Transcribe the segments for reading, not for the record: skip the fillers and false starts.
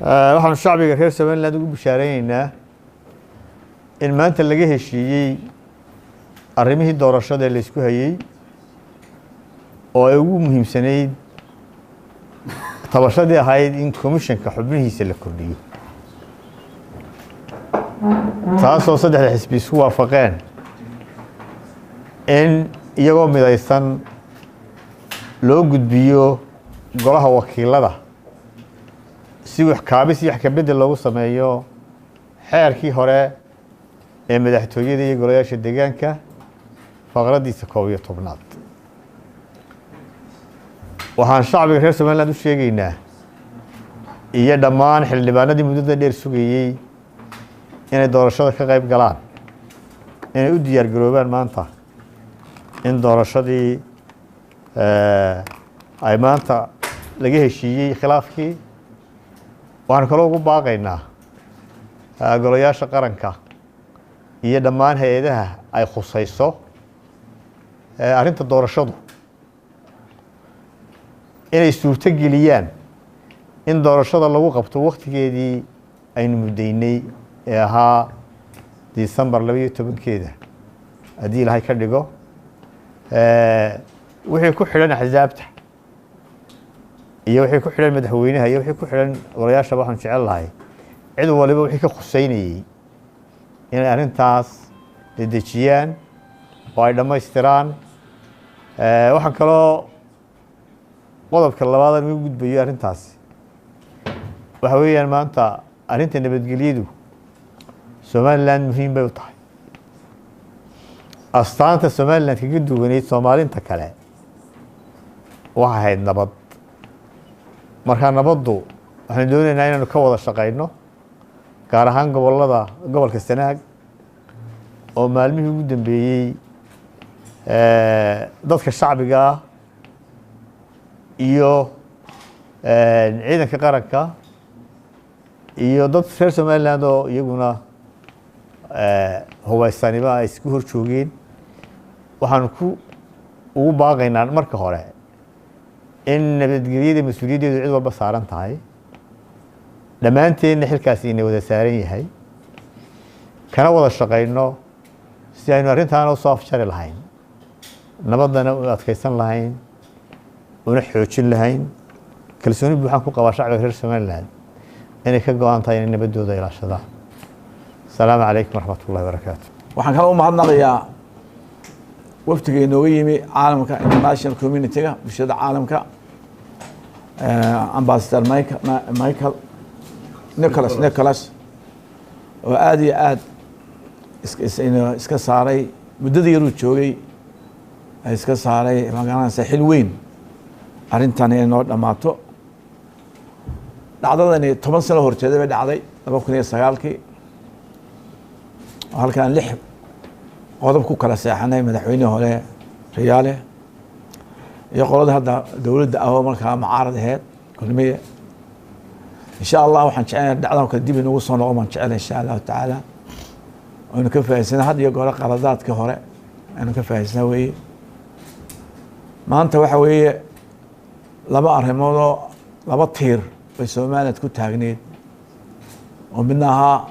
waxaan shacbiga reer Somaliland ugu bishaareynaa in maanta laga heshiiyey arrimihii doorashada la isku hayay oo ay ugu muhiimsanayd tabashadii ahayd in komishanka xubnihiisa la kordhiyo taasoo saddexda xisbi isku waafaqeen in iyagoo midaysan loo gudbiyo golaha wakiilada si wax kaabis iyo wax ka bedel loogu sameeyo xeerkii hore ee madaxtooyada iyo golayaasha deegaanka faqradiisa 11 waxaan shacbiga reer Somaliland u sheegaynaa iyo dhammaan xildhibaanadii muddada dheer sugayay inay doorashada ka qayb galaan inay u diyaar garoobaan maanta in doorashadii ay maanta laga heshiiyey khilaafkii waxaan kaloo ugu baaqaynaa golayaasha qaranka iyo dhammaan hay'adaha ay khusayso arrinta doorashadu inay suurto geliyaan in doorashada lagu qabto waqtigeedii aynu mudaynay ee ahaa December 12 haddii Ilaahay ka dhigo wixii ku xidhan axsaabta iyo wixii ku xidhan madaxweynaha iyo wixii ku xidhan golayaasha waxaan jecel lahay cid waliba wixii ka khuseynayay inay arrintaas dedejiyaan oo ay dhammaystiraan waxaan kaloo qodobka labaad ugu gudbayo arrintaas waxa weeyaan maanta arrinta nabadgelyadu Somaliland muhiim bay u tahay astaanta Somaliland kaga duwaneyd Soomaaliinta kale waxa ahayd nabad marka nabaddu waxaan doonaynaa inaanu ka wada shaqeyno gaar ahaan gobolka Sanaag oo maalmihii ugu dambeeyay dadka shacbiga iyo ciidanka qaranka iyo dad reer Somaliland oo iyaguna hubaysanima ay isku hor joogeen waxaan ugu baaqaynaa marka hore in nabadgelyada mas'uuliyaddeedu cid walba saaran tahay dhammaanteedna xilkaasi inay wada saaran yahay kana wada shaqeyno si aynu arrintaana u soo afjari lahayn nabadana u adkaysan lahayn una xoojin lahayn kalsooni buuxaan ku qabaa shacbiga reer Somaliland inay ka go'an tahay in nabadooda ilaashadaan السلام عليكم ورحمة الله وبركاته. waxaan kala u mahadnaqayaa waftiga inooga yimi caalamka international community-ga bulshada caalamka ambassador Michael Nicholas oo aad iyo aad iska saaray muddadii yaruu joogay iska saaray magaalada xil weyn arrintan inay noo dhamaato dhacdadani 10 sano horteed bay dhacday 2009 halkan 6 qodob ku kala seexanay madaxweynaha hore Riyaale iyo qolada hadda dawladda ah markaa mucaarad ahayd kulmiye insha Allah waxaan jecelahay dhacdan ka dib inuu soo noqon jecelahay insha Allah taala oo ka faa'iideysana had iyo goor qaladaadka hore aan ka faa'iideysana way maanta waxa weeye laba arrimood oo laba tiir ay Soomaaliland ku taagneed oo midnaha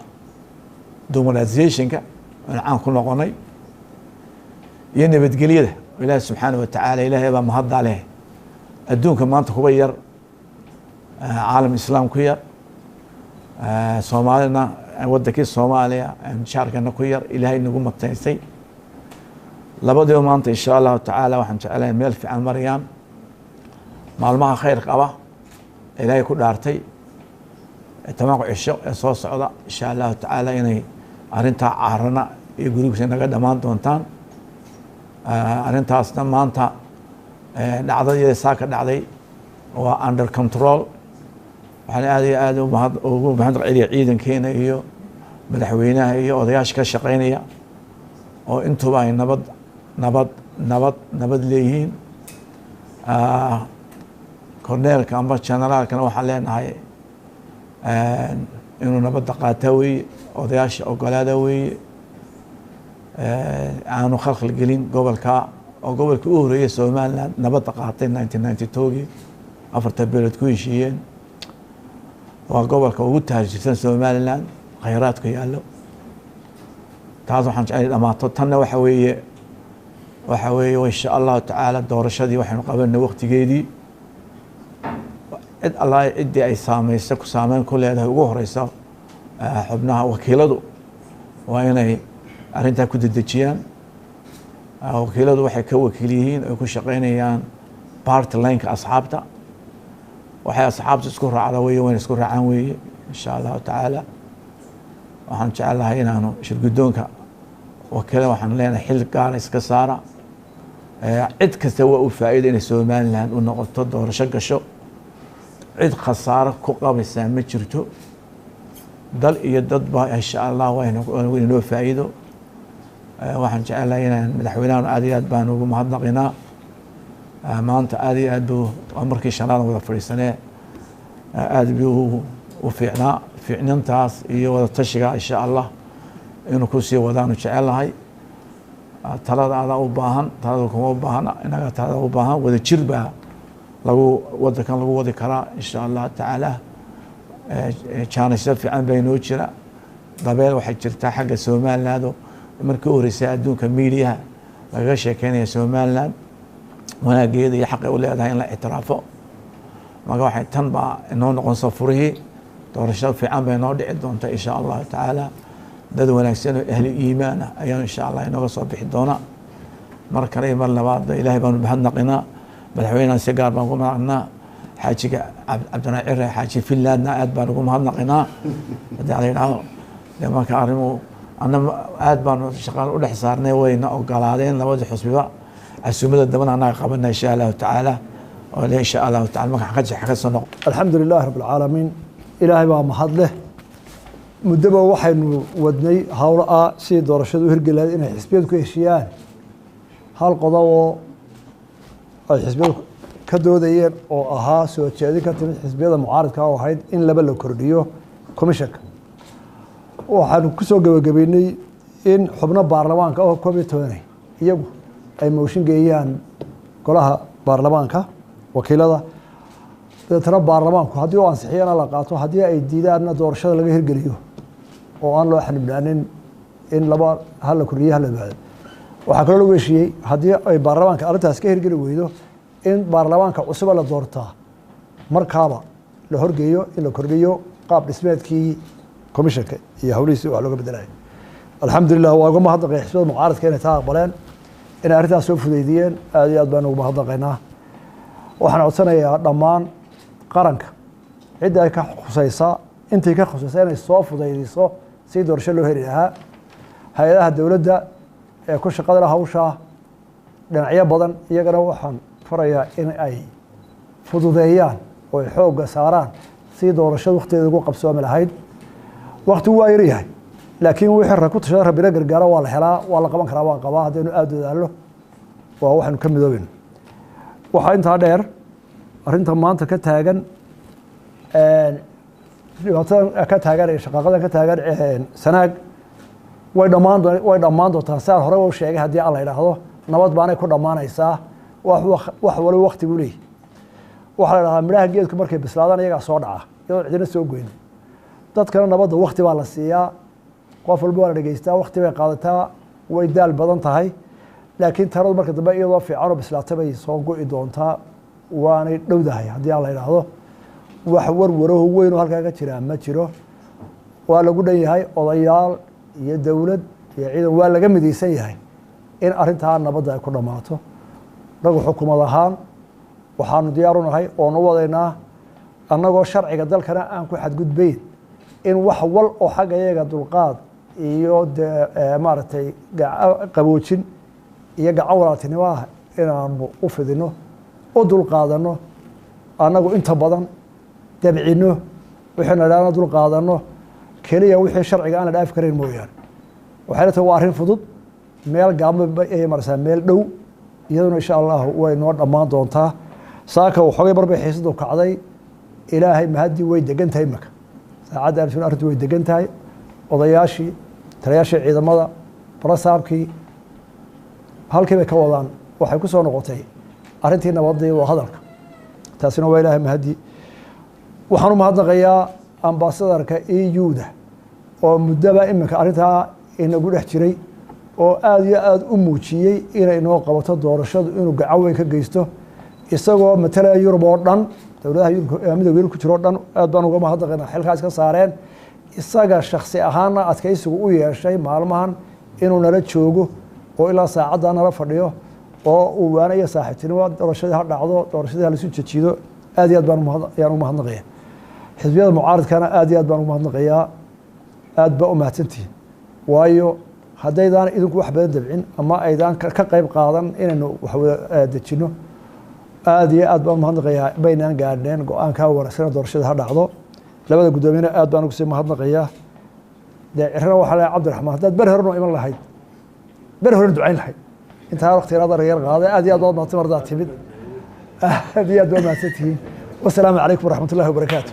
domination-ka aan ku noqonay iyo nabadgelyada Ilaahay subhanahu wa ta'ala Ilaahay baa mahad leh adduunka maanta kuba yar caalam islaam ku yar Soomaalina waddankii Soomaaliya sharkana ku yar Ilaahay nagu mataysay labadaba maanta insha Allah ta'ala waxaan jecelahay meel fiican mariyaan maalmaha khayr qaba Ilaahay ku dhaartay tamaam cisho soo socda insha Allah ta'ala inay arrinta caarana iyo guriga naga dhamaan doontaan arrintaasna maanta dhacdada saaka dhacday waa under control waxaan aad ugu mahadceliyay ciidankeena iyo madaxweynaha iyo odayaasha ka shaqeynaya oo intuba ay nabad leeyihiin korneelka ama generaalkana waxaan leenahay inuu nabadda qaataa weeye odayaasha ogolaada weeye aanu khalkhal gelin gobolka oo gobolkii u horeeyay Soomaaliland nabadda qaatay 1992 afarta beelad ku heshiiyeen وقبلك وقلت هالجسن سوماليلاند خيراتك يالو تاسو waxaan jecel dhamaato tanna waxa weeye in sha Allah taala doorashadii waxaan qabanay waqtigeedii cid Allah cidii ay saameysay ku saameyn ku leedahay ugu horeysa xubnaha wakiiladu waa inay arrinta ku dedejiyaan wakiiladu waxay ka wakiil yihiin oo ku shaqeynayaan party line-ka asxaabta waxay asxaabtu isku raacda weeye isku raacaan weeye in sha Allah taala waxaan jecelahay inaanu shirgudoonka wakiilada waxaan leenahay xil gaar iska saara cid kasta waa u faa'iido inay Soomaaliland u noqoto doorasho gasho cid khasaaro ku qabaysa ma jirto dal iyo dad ba insha Allah waa inuu faa'iido waxaan jecelahay inaan madaxweynaha aad iyo aad baan ugu mahadnaqinaa maanta aad iyo aad buu markii shanaad wada fariisanay aad buu u fiicnantaas iyo wada tashiga insha Allah inuu ku sii wadaan jecelahay talada u baahan talada kuma u baahna inaga talada u baahan wada jir baa lagu wadankan lagu wadi karaa insha Allah taala jaanisyo fiican bay noo jira dabeel waxay jirtaa xagga Soomaaliland markii horeysay adduunka media laga sheekeynaya Soomaaliland wanaageeda iyo xaq u leedahay in la ictiraafo marka waxay tan baa inoo noqon safurihii doorasho fiican bay noo dhici doonta insha Allah taala dad wanaagsan oo ahli iimaan ah ayaan insha Allah inooga soo bixi doona mar kale mar labaad Ilaahay baan mahadnaqinaa madaxweynaha si gaar baan ugu mahadnaqnaa xaajiga Cabdiraacir xaaji Finlandna aad baan ugu mahadnaqinaa hadii ay dhaho marka arrimo anna aad baan shaqada u dhex saarnay wayna ogolaadeen labada xusbiba casuumada dabana anaga qabanay insha Allah taala oo in sha Allah taala marka ka soo noqo alxamdulillaah rabbil caalamiin ilaahay baa mahad leh mudaba waxaynu wadnay hawlo si doorashadu u hirgelayd inay xisbiyadu ku heshiyaan hal qodob oo ay xisbiyadu ka doodayeen oo ahaa soo jeedin ka timid xisbiyada mucaaradka oo ahayd in laba la kordhiyo komishanka waxaanu ku soo gabagabeynay in xubno baarlamaanka oo 12 iyagu ay mooshin geeyaan golaha baarlamaanka wakiilada dadka baarlamaanku haddii oo ansixiyana la qaato haddii ay diidaanna doorashada laga hirgeliyo oo aan loo xanibnaanin in laba hal kordhiyo hal baad waxa kale lagu heshiiyey haddii ay baarlamaanka arrintaas ka hirgeli weydo in baarlamaanka cusub la doortaa markaaba la horgeeyo in la kordhiyo qaab dhismeedkii komishanka iyo hawlihiisa wax looga bedelay alxamdulillaah waa uga mahadnaqay xisbiyada mucaaradka inay taa aqbaleen in arrintaas soo fudeydiyeen aad iyo aad baan ugu mahadnaqaynaa waxaan codsanayaa dhammaan qaranka cidda ay ka khusaysaa intii ka khusaysaa inay soo fudaydiso si doorasho loo heli lahaa hay-adaha dowladda ee ku shaqada leh hawsha dhinacyo badan iyagana waxaan farayaa in ay fududeeyaan oo ay xoogga saaraan si doorashada waqtigeeda ugu qabsoomi lahayd waqti waa yar yahay laakiin wixii rag ku tashada rabbina gargaara waa la helaa waa la qaban karaa waan qabaa haddaynu aad dadaallo waa waxaynu ka midoobin waxaa intaa dheer arrinta maanta ka taagan dhibaatada ka taagan shaqaaqada ka taagan sanaag way dhammaan doontaa sidaa hore u sheegay haddii alla yidhaahdo nabad baanay ku dhammaanaysaa wax waliba waqti buu leeyahy waxaa la idhahdaa midhaha geedku markay bislaadaan iyagaa soo dhaca iyadoo cidina soo goyn dadkana nabadda waqti baa la siiyaa qof walba waa la dhegeystaa waqti bay qaadataa way daal badan tahay laakiin taladu marka dambe iyadoo fiican oo bislaata bay soo go'i doontaa waanay dhowdahay haddii aan la idhaahdo wax warwaraho weyn oo halkaa ka jiraa ma jiro waa lagu dhan yahay odayaal iyo dowlad iyo ciidan waa laga midaysan yahay in arrintaa nabadda ay ku dhammaato nagu xukumad ahaan waxaanu diyaar u nahay oonu wadaynaa annagoo sharciga dalkana aan ku xadgudbayn in wax wal oo xagga iyaga dulqaad iyo maaragtay qaboojin iyo gacan walaaltinimo ah inaanu u fidino u dulqaadanno annagu inta badan dabcino wixii nadhaana dulqaadanno keliya wixii sharciga aan la dhaafi karayn mooyaane waxayna tahay waa arrin fudud meel gaabma ay marsaa meel dhow iyaduna insha allah way noo dhammaan doontaa saaka waxoogay barbay xiisadu kacday ilaahay mahadii way degan tahay imaka saacadda arrin arrintu way degan tahay odayaashii taliyaashii ciidamada barasaabkii halkii bay ka wadaan waxay ku soo noqotay arrintii nabadii waa hadalka taasina waa ilaahay mahadii waxaan u mahadnaqayaa ambasadarka EU-da oo muddaba iminka arrintaa inagu dhex jiray oo aada iyo aada u muujiyey inay inoo qabato doorashadu inuu gacan weyn ka geysto isagoo matalaya Yurub oo dhan dowladaha midowga Yurub ku jiro oo dhan aad baan uga mahadnaqaynaa xilkaas ka saareen isaga shakhsi ahaanna adkaysigu u yeeshay maalmahan inuu nala joogo oo ilaa saacadda nala fadhiyo oo uu waanayo saaxiibtinimo doorashadii ha dhacdo doorashadii ha la isu jejido aad iyo aad baan ugu mahadnaqayaa xisbiyada mucaaradkana aad iyo aad baan ugu mahadnaqayaa aad baa u mahadsantihiin waayo haddaydaan idinku wax badan dabcin ama aydaan ka qayb qaadan inaynu wax dejinno aad iyo aad baan u mahadnaqayaa baynaan gaadhneen go-aankaa wanaagsan doorashada ha dhacdo labada guddoomiyena aad baan ugu sii mahadnaqayaa dee cirana waxaa leeyahay cabdiraxmaan haddaad ber horena iman lahayd ber horena ducayn lahayd intaa waqtigeeda reer qaaday aad iyo aad baad mahadsan mardaa timid aad iyo aad baa mahadsantihiin wasalaamu calaykum waraxmat ullahi wabarakaatu